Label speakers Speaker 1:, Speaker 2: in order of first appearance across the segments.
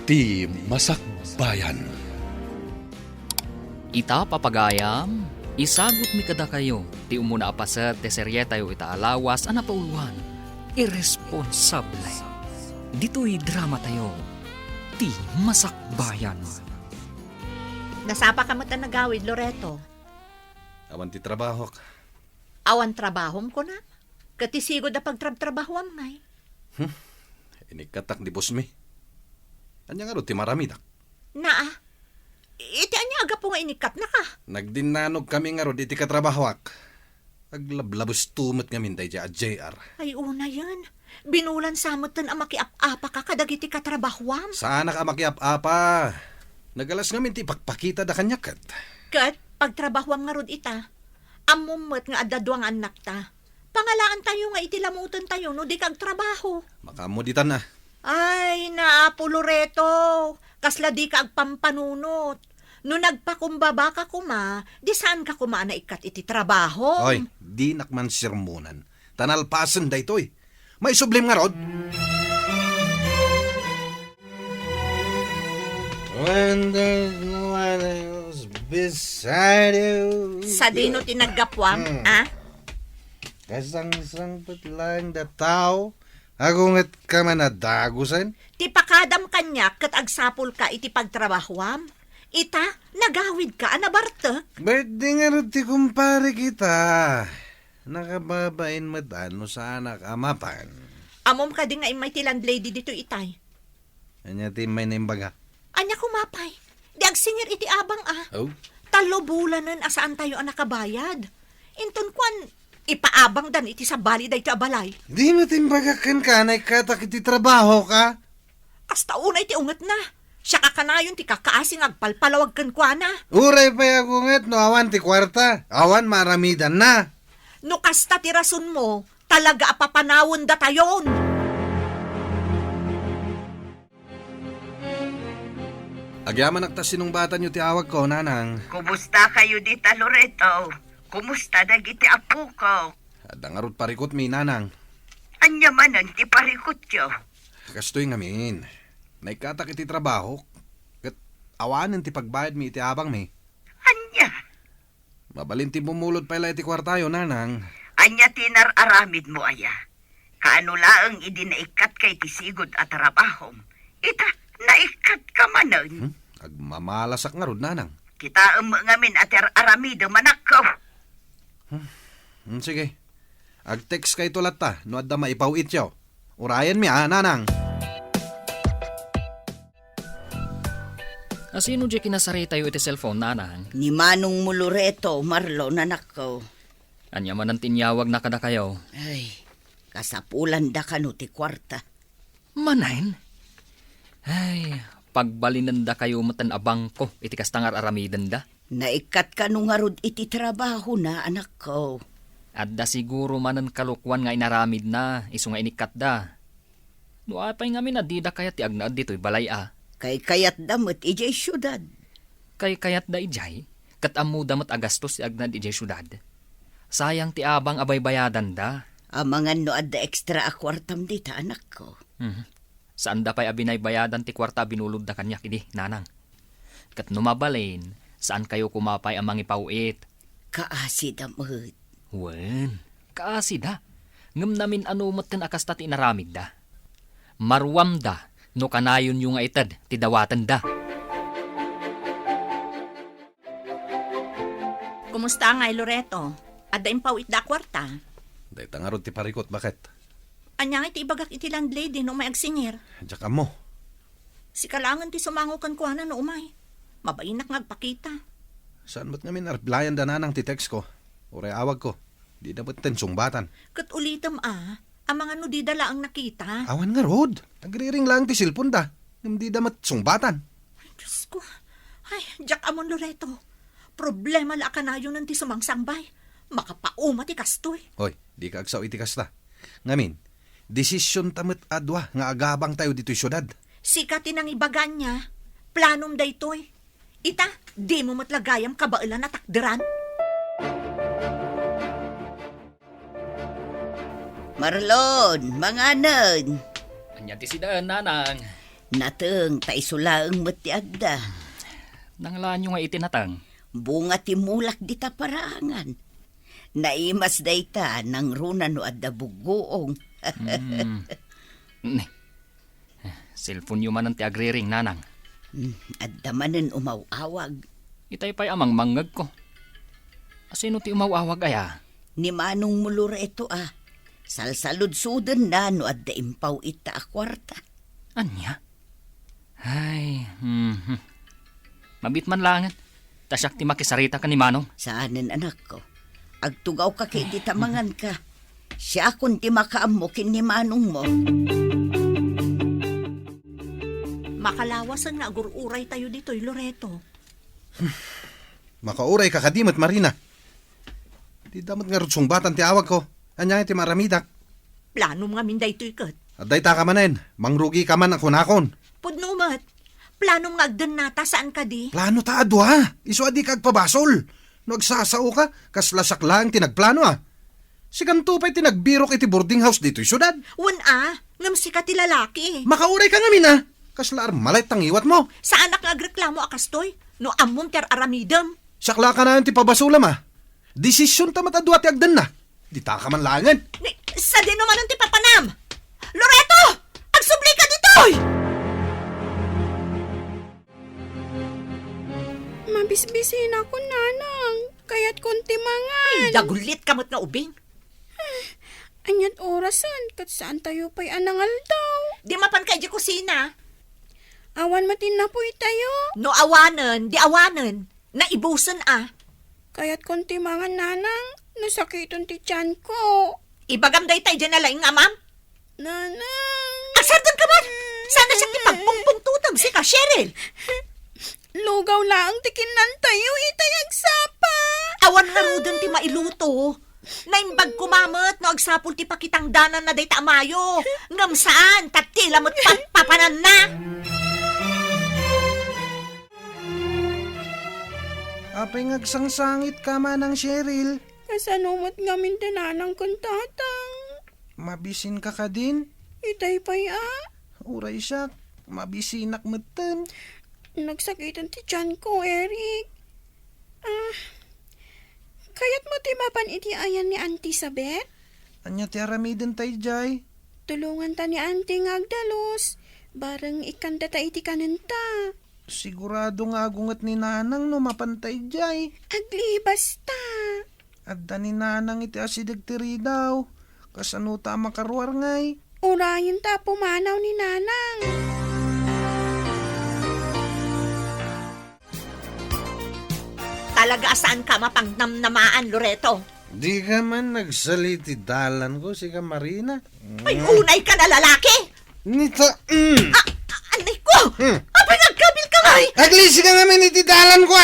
Speaker 1: Ti Masakbayan.
Speaker 2: Ita papagayam, isagot mi kada kayo, ti umuna apaset, ti serye tayo itaalawas, anapauluan, irresponsable. Dito'y drama tayo, ti Masakbayan.
Speaker 3: Nasapa ka mo nagawid, Loreto.
Speaker 1: Awan ti trabaho.
Speaker 3: Awan trabahom ko na. Katisigod na pagtrab-trabahom ngay.
Speaker 1: Inikatak di boss mi. Anya nga ro ti maramidak.
Speaker 3: Naa, iti anya aga po nga inikat na ka.
Speaker 1: Nagdinanog kami nga ro di ti katrabahawak. Aglablabos tumot nga minday di JR.
Speaker 3: Ay una yan. Binulan samutan ang makiap-apa ka kadagiti katrabahwam.
Speaker 1: Sana ka makiap-apa. Nagalas nga min ti pakpakita da kanyakat.
Speaker 3: Kat, pagtrabahwam nga rod ita, amumot nga adadwang anak ta. Pangalaan tayo nga itilamutan tayo no di kag trabaho.
Speaker 1: Makamuditan na.
Speaker 3: Ay, naapo Loreto. Kasla di ka agpampanunot. No nagpakumbaba ka kuma, di saan ka kuma na ikat iti trabaho?
Speaker 1: Oy, di nakman sirmunan. Tanalpasan da ito'y. May sublim nga rod.
Speaker 4: When there's no one else beside you.
Speaker 3: Sa dino tinaggapwam, ah?
Speaker 4: Kasang-sang lang da tao. Agungat ka man na dagusan.
Speaker 3: Ti pakadam kanya kat agsapol ka iti pagtrabahwam. Ita, nagawid ka, anabartek.
Speaker 4: Ba't di nga rin ti kumpare kita? Nakababain matano sa anak amapan.
Speaker 3: Amom ka din nga imay ti landlady dito itay.
Speaker 4: Anya ti may nimbaga.
Speaker 3: Anya kumapay. Di agsingir iti abang ah.
Speaker 1: Oh,
Speaker 3: 3 bulanan asaan tayo ang nakabayad. Inton kwan, ipaabang dan iti sa bali da iti abalay.
Speaker 4: Di mo timbagakan ka na ikatak iti trabaho ka?
Speaker 3: Kasta una iti unget na. Siya kakanayon ti kakaasing agpalpalawag kan kwa na.
Speaker 4: Uray pa agungat no awan ti kwarta. Awan maramidan na.
Speaker 3: No kasta ti rason mo, talaga apapanawon da tayon.
Speaker 1: agyaman akta sinungbatan nyo ti awag ko, nanang.
Speaker 5: Kumusta kayo dita, Loreto? Kumusta dagiti apo ko?
Speaker 1: Ada nga rod parikot mi, nanang.
Speaker 5: Anya manan ti parikot yo.
Speaker 1: Kastoy nga min. Naikatak iti trabaho. Kat awanan ti pagbayad mi iti abang mi.
Speaker 5: Anya?
Speaker 1: Mabalin ti bumulod pa iti kwartayo, nanang.
Speaker 5: Anya tinar-aramid mo aya. Kaano laang idinaikat kay tisigod at trabahom. Ita, naikat ka manan.
Speaker 1: Agmamalasak nga rod, nanang.
Speaker 5: Kita ngamin at aramido manakaw.
Speaker 1: Sige. Ag-text kay tulat ta, no adda maipawit yaw. Urayan mi, nanang.
Speaker 2: Asino di kinasari tayo iti cellphone, nanang?
Speaker 5: Ni Manong mo, Loreto, Marlo, nanakaw.
Speaker 2: Anya man ang tinyawag na kada kayo.
Speaker 5: Ay, kasapulan da ka no ti kwarta.
Speaker 2: Manain? Ay, pagbalinanda kayo matan abang ko, iti kastangar aramidan da.
Speaker 5: Naikat ka nung arod iti trabaho na, anak ko.
Speaker 2: Adda siguro manan kalukwan nga inaramid na, iso nga inikat da. No apay nga minadida kaya ti agnaad dito'y balay a.
Speaker 5: Kay kayat damot ijay syudad.
Speaker 2: Kay kayat da ijay, kat amu damat agastos ti agnad ijay syudad. Sayang ti abang abay bayadan da.
Speaker 5: Amangan no adda extra akwartam dita, anak ko.
Speaker 2: Saan da pa'y abinay bayadan ti kwarta binulod da kanyak idi, nanang. Kat numabalin, saan kayo kumapay ang mangipauit?
Speaker 5: Kaasi damot.
Speaker 2: Wen, kaasi da. Ngam namin anumat kan akas ta ti inaramid da. Marwam da, no kanayon yung nga itad, ti dawatan da.
Speaker 3: Kumusta nga Loreto? Adda impawit da kwarta.
Speaker 1: Dahil nga rod ti parikot, bakit?
Speaker 3: Anya nga iti ibagak iti landlady no may agsingir.
Speaker 1: Diyan ka mo.
Speaker 3: Si kalangan ti sumangukan ko na no umay. Mabainak ngagpakita.
Speaker 1: Saan ba't nga min arplayan da nanang ti text ko? Uray awag ko. Di na ba't tensong batan?
Speaker 3: Kat ulitam ang mga nudidala ang nakita.
Speaker 1: Awan nga rod. Nagriring lang ti silpon da. Hindi da matsongbatan.
Speaker 3: Ay, Diyos ko. Ay, Jack Amon Loreto. Problema la ka na yun ng ti sumangsangbay. Makapauma ti kastoy.
Speaker 1: Hoy, di ka agsaw iti kasta. Ngamin, desisyon tamit adwa nga agabang tayo dito'y syudad.
Speaker 3: Sika tinangibagan niya. Planom da ito'y. Ita, di mo matlagayam kabailan na takderan.
Speaker 5: Marlon, manganan.
Speaker 2: Anya ti sidaan, nanang.
Speaker 6: Nateng, taisulaang matiagda.
Speaker 2: Nanglaan nyo nga itinatang.
Speaker 6: Bunga timulak di ta paraangan. Naimas dayta nang runa no adda bugoong.
Speaker 2: Ne. Cellphone nyo man ang ti agriring, nanang.
Speaker 6: Adda manen umawawag.
Speaker 2: Itay pa'y amang manggag ko. Asino ti umawawag aya?
Speaker 6: Ni Manong mulura ito Salsalud-sudan na no adda impaw ita a kwarta.
Speaker 2: Anya? Ay, mabit man langan. Tasyak ti makisarita ka ni Manong.
Speaker 6: Saanen anak ko. Agtugaw ka kay di tamangan ka. Siya kun ti makaamukin ni Manong mo.
Speaker 3: Makalawasan nga agururay tayo dito'y Loreto.
Speaker 1: Makauray ka kadimot, Marina. Di damat nga rutsong batan ti awag ko. Anya iti maramidak.
Speaker 3: Plano nga minday to'y kat.
Speaker 1: At dayta ka manen, mangrugi ka man ang kunakon.
Speaker 3: Pudnumat, plano nga agdan nata saan ka di?
Speaker 1: Plano ta adwa, iso adi kag pabasol. Nagsasao ka, kaslasak lang tinagplano Siganto pa'y tinagbirok iti boarding house dito'y syudad.
Speaker 3: Ngam si ka ti lalaki.
Speaker 1: Makauray ka nga mina. Kaslar malay tangiwat mo.
Speaker 3: Saan ka agreklamo akastoy? No amon ter aramidam.
Speaker 1: Sakla ka na yung ti pabasulam Desisyon ta matadwa ti agdan na. Di ta ka man langan.
Speaker 3: Sa din naman ang ti papanam. Loreto! Agsubli ka ditoy!
Speaker 7: Mabisbisin ako, nanang. Kaya't konti mangan.
Speaker 3: Dagulit kamot nga ubing.
Speaker 7: Anyat orasan, kat saan tayo pa'y anangal daw.
Speaker 3: Di mapan kay di kusina.
Speaker 7: Awan matin na po'y tayo.
Speaker 3: No awanan, di awanan. Naibusan
Speaker 7: Kaya't konti mangan, nanang. Nasakiton ti tiyan ko.
Speaker 3: Ibagam day tayo dyan na lang, ma'am.
Speaker 7: Nanang.
Speaker 3: Asardan ka man! Sana siya ti pagpungpungtutag si ka, Cheryl.
Speaker 7: Lugaw lang tikinan tayo, itayag sapa.
Speaker 3: Awan nga rudan ti mailuto. Naimbag kumamat, no agsapul ti pakitang danan na day taamayo. Ngam saan, tatila mo't papanan na.
Speaker 1: Apay ngagsangsangit ka man ang Cheryl.
Speaker 7: Kasanumot nga mindananang kong tatang.
Speaker 1: Mabisin ka ka din.
Speaker 7: Itay pa'y
Speaker 1: Uray siya, mabisinak matan.
Speaker 7: Nagsakitan ti tiyan ko, Eric. Kaya't mo timapan iti ayan ni Auntie Sabet?
Speaker 1: Anya ti aramiden tay jay.
Speaker 7: Tulungan ta ni Auntie ngagdalos. Barang ikanda ta iti kanenta.
Speaker 1: Sigurado nga agungat ni nanang no mapantay jay.
Speaker 7: Agli basta.
Speaker 1: Adda ni nanang iti asidag tiri daw. Kasano ta makarwar ngay.
Speaker 7: Urayin ta pumanaw ni nanang.
Speaker 3: Talaga saan ka mapangnamnamaan, Loreto?
Speaker 4: Di ka man nagsaliti dalan ko, si ka Marina.
Speaker 3: Ay, unay ka na lalaki!
Speaker 4: Nita,
Speaker 3: Anay ko! Apay nagkabil ka ngay!
Speaker 4: Aglisi ka naman iti dalan ko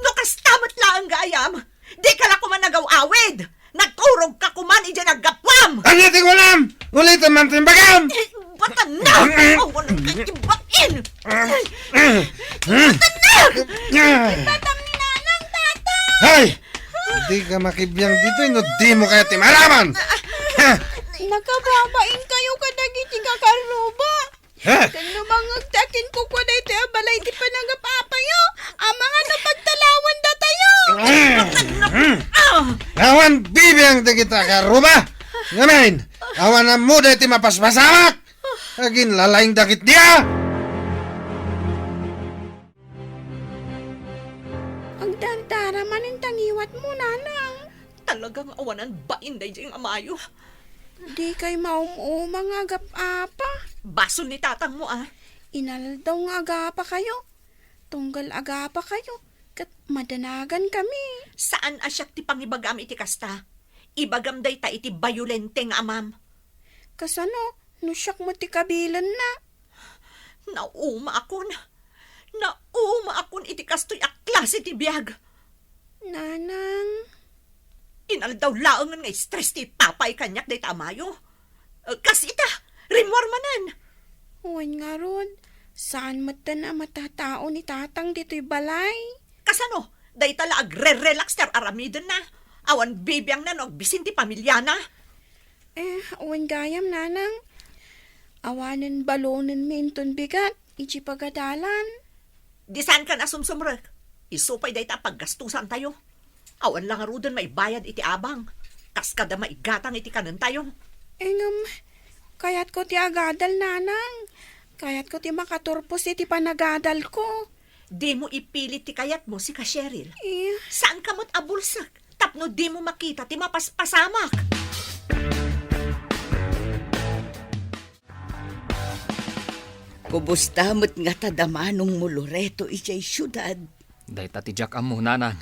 Speaker 3: No kastamat lang gayam! Di ka lang kuman nagaw-awid! Nagturog ka kuman, ija naggapwam!
Speaker 4: Ano ti kulam? Ulit naman timbagam!
Speaker 3: Bata na! Awan ang katibain!
Speaker 7: Tatang ni nanang, tata!
Speaker 4: Hay! Di ka makibiyang dito, no di mo kaya timalaman!
Speaker 7: Nakababain kayo kadagiti kakaruba.
Speaker 4: Ha?
Speaker 7: Kano mangagtakin ko kwa da ito balay di pa nagapapayo. Ang mga napagtalawan da tayo.
Speaker 4: Awan bibiyang di kita karuba! Ngamin, awan na mo da iti mapaspasamak! Agin lalaing dakit dia!
Speaker 7: Ang dardara man ang tangiwat mo, nanang.
Speaker 3: Talagang awanan ba inday diyang amayo?
Speaker 7: Di kay maumumang agap-apa.
Speaker 3: Baso ni tatang mo
Speaker 7: Inal daw nga agapa kayo. Tunggal agapa kayo. Kat madanagan kami.
Speaker 3: Saan asyak ti pangibagam iti kasta? Ibagam day ta iti bayulente nga amam.
Speaker 7: Kasano, nusyak mo ti kabilan na.
Speaker 3: Nauma akon. Nauma akon iti kastoy aklas iti biyag.
Speaker 7: Nanang,
Speaker 3: Inal daw laangan nga stress ti papay kanyak day tamayo. Kas ita, rimwar manan.
Speaker 7: huwan nga ron. Saan mata na matatao ni tatang dito'y balay?
Speaker 3: Kasano, day tala agre-relax ter aramiden na. Awan bibiyang na no, bisin ti pamilya na.
Speaker 7: Huwan gayam, nanang. Awanin balonin minton bigat, iti pagadalan.
Speaker 3: Di saan ka nasumsumrek? Isupay day ta paggastusan tayo. Awan lang arudan maibayad iti abang. Kas kada maigatang iti kanan tayo.
Speaker 7: Kayat ko ti agadal, nanang. Kayat ko ti makaturpos iti panagadal ko.
Speaker 3: Di mo ipilit ti kayat mo si ka Cheryl.
Speaker 7: Eh,
Speaker 3: Saan ka mo't abulsak? Tapno di mo makita ti mapaspasamak.
Speaker 6: Kubusta mo't nga tadamanong mo Loreto ijay syudad.
Speaker 2: Day ti Jack amo, nanang.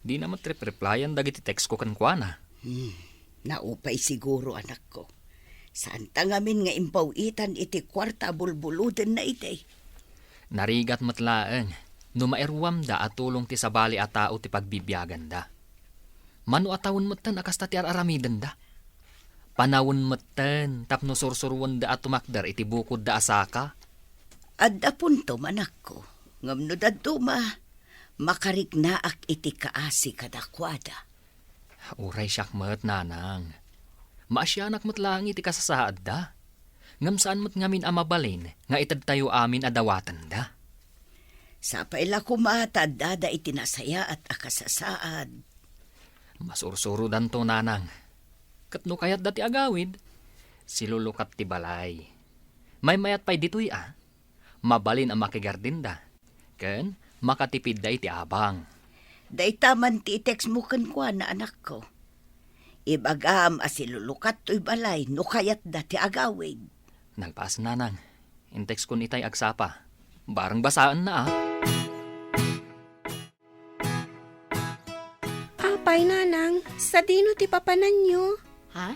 Speaker 2: Di naman replyan dagiti text ko kankwana.
Speaker 6: Naupay siguro anak ko. Saan tangamin nga impawitan iti kwarta bulbuluden na iti.
Speaker 2: Narigat matlaeng, no maerwam da at tulong ti sabali at tao ti pagbibiyagan da. Mano atawon matan akas ta ti aramidan da. Panawon matan tapno sursurwan da at tumakdar iti bukod da asaka.
Speaker 6: Adda punto manak ko. Ngamno daduma, makarignaak iti kaasi kadakwada.
Speaker 2: Uray siyak mat, nanang. Maasyanak matlaang iti kasasaad da. Ngam saan mat ngamin amabalin, nga itad tayo amin adawatan da.
Speaker 6: Sa paila kumatad dada iti nasaya at akasasaad.
Speaker 2: Masursuro danto, nanang. Katno kayat dati agawid, silulukat ti balay. May mayat pa'y ditoy Mabalin ang makigardin da. Ken, makatipid da iti abang.
Speaker 6: Daitaman ti text mo kwa na anak ko. Ibagam asilulukat to'y balay no kayat dati agawid.
Speaker 2: Nagpaas, nanang. Intex kun itay agsapa. Barang basaan na
Speaker 7: apay, nanang. Sa dino ti papanan nyo.
Speaker 3: Ha?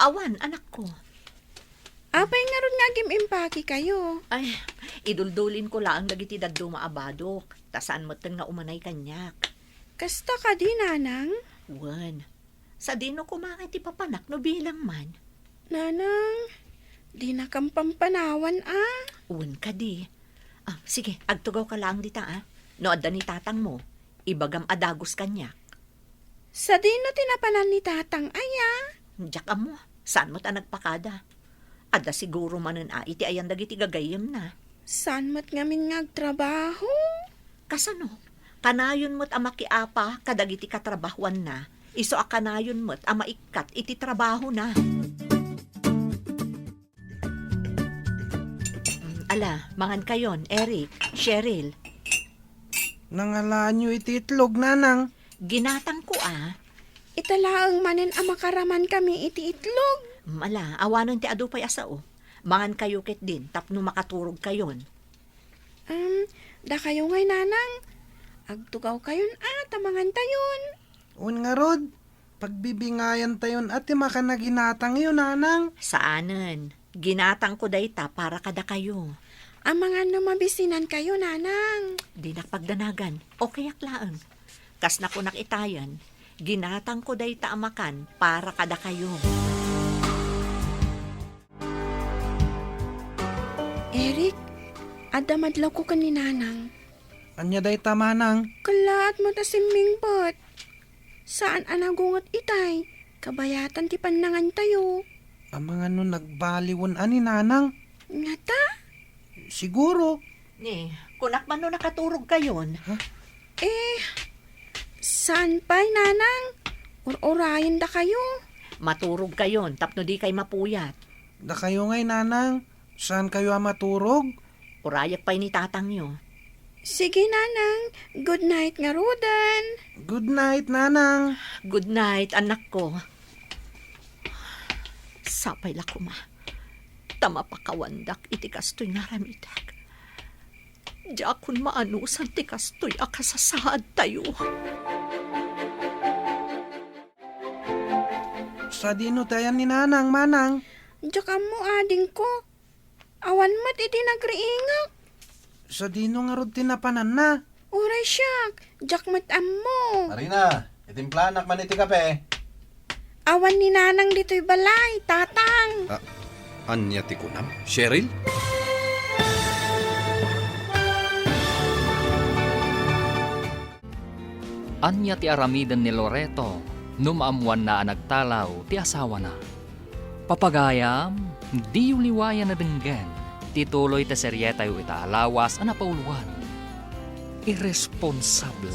Speaker 3: Awan, anak ko.
Speaker 7: Apay nga ron nga gimimpaki kayo.
Speaker 3: Ay, iduldulin ko lang dagiti daddo maabadok. Tasaan mo nga umanay kanyak.
Speaker 7: Kasta ka di, nanang.
Speaker 3: Wan, sa dino kumakay ti papanak no bilang man.
Speaker 7: Nanang, di na kang pampanawan
Speaker 3: Wan ka di. Sige, agtugaw ka lang dita No adda ni tatang mo, ibagam adagos kanyak.
Speaker 7: Sa dino tinapanan ni tatang aya.
Speaker 3: Diyak mo, saan mo ta nagpakada? Adda siguro manen iti ayan dagiti gagayem na.
Speaker 7: Saan mo't ngamin ngagtrabaho?
Speaker 3: Kasano? Kanayon mo't amakiapa kadagiti katrabahuan na. Iso a kanayon mo't amaikat iti trabaho na. Ala, mangan kayon, Eric, Cheryl.
Speaker 4: Nangalaan nyo iti itlog, nanang.
Speaker 3: Ginatang ko
Speaker 7: Italaang manen ang makaraman kami iti itlog.
Speaker 3: Mala, awanon ti adu pay asao. Mangan kayo ket din, tapno makaturog kayon.
Speaker 7: Da kayo ngay, nanang. Agtugaw kayon tamangan tayon.
Speaker 4: Un nga rod, pagbibingayan tayon at makanaginatang yun, nanang.
Speaker 3: Saanen? Ginatang ko dayta para kada kayo.
Speaker 7: Ang mga namabisinan kayo, nanang.
Speaker 3: Di nakpagdanagan, o kayak laang. Kas na ko nakitayan, ginatang ko dayta amakan para kada kayo.
Speaker 7: Eric, adamadlaw ko ka ni nanang.
Speaker 4: Anya day tamanang.
Speaker 7: Kalaat mo ta simmingbot. Saan anagungot itay? Kabayatan ti panangan tayo.
Speaker 4: Ang mga nun nagbaliwon ani, nanang.
Speaker 7: Ngata?
Speaker 4: Siguro.
Speaker 3: Kunak man no nakaturog kayon.
Speaker 7: Saan pa'y, nanang? Or-orayin da kayo.
Speaker 3: Maturog kayon, tapno di kay mapuyat.
Speaker 4: Da kayo ngay, nanang. Saan kayo maturog?
Speaker 3: Urayak pa'y ni tatang nyo.
Speaker 7: Sige, nanang. Good night nga, Rodan.
Speaker 4: Good night, nanang.
Speaker 3: Good night, anak ko. Sapay la kuma. Tama pa kawandak iti kastoy naramidag. Diakon maanusan ti kastoy akasasaad tayo.
Speaker 4: Sa dino tayan ni nanang, manang.
Speaker 7: Diyak mo, ading ko. Awan mat iti nagriingak.
Speaker 4: Sa dino nga rod tinapanan na.
Speaker 7: Uray siyak. Diyak mat mo.
Speaker 8: Marina, itimplanak man iti kape.
Speaker 7: Awan ni nanang dito'y balay, tatang.
Speaker 1: Anya ti kunam? Cheryl?
Speaker 2: Anya ti aramidan ni Loreto, numaamuan na nagtalaw ti asawa na. Papagayam, Di yung liwayan na denggan, tituloy ta serye tayo itaalawas ang napauluan. Irresponsable.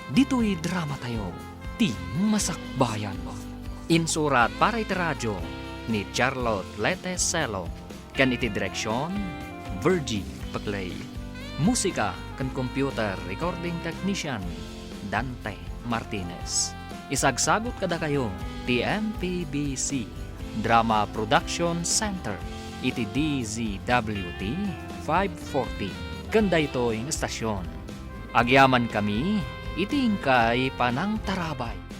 Speaker 2: Dito'y drama tayo, ti masakbayan. Insurat para iti radyo ni Charlotte Leteselo, kan iti direksyon, Virgie Paclay. Musika kan computer recording technician, Dante Martinez. Isagsagot kada kayo, TMPBC Drama Production Center, iti DZWT 540. Ganda ito yung estasyon. Agyaman kami, iting kay Panang Tarabay.